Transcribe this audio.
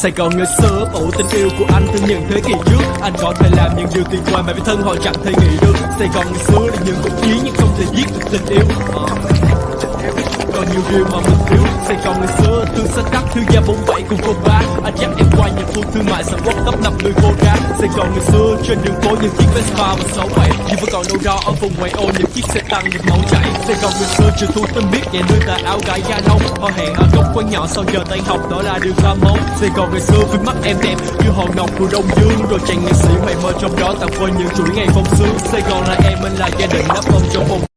Sài Gòn ngày xưa ủ tình yêu của anh từ những thế kỷ trước. Anh có thể làm những điều tuyệt vời mà bản thân họ chẳng thể nghĩ được. Sài Gòn ngày xưa là những cuộc chiến nhưng không thể giết được tình yêu. Còn nhiều điều mà mình thiếu. Sài Gòn ngày xưa thương sách đắt, thương gia 47 cùng cô bác. Anh dắt em qua những khu thương mại sầm uất tấp nập người vô cá. Sài Gòn ngày xưa trên đường phố những chiếc Vespa và 67, nhưng vẫn còn đâu đó ở vùng ngoại ô những chiếc xe tăng được máu chảy. Sài Gòn ngày xưa chưa thu tên biết nhẹ nơi tà áo gái da nông. Họ hẹn ở góc quán nhỏ sau giờ tan học, đó là điều ta mong. Sài Gòn ngày xưa với mắt em đẹp như hòn ngọc của Đông Dương, rồi chàng nghệ sĩ mày mơ trong đó tặng quên những chuỗi ngày phong sương. Sài Gòn là em, anh là gia đình đắp bông trong bông.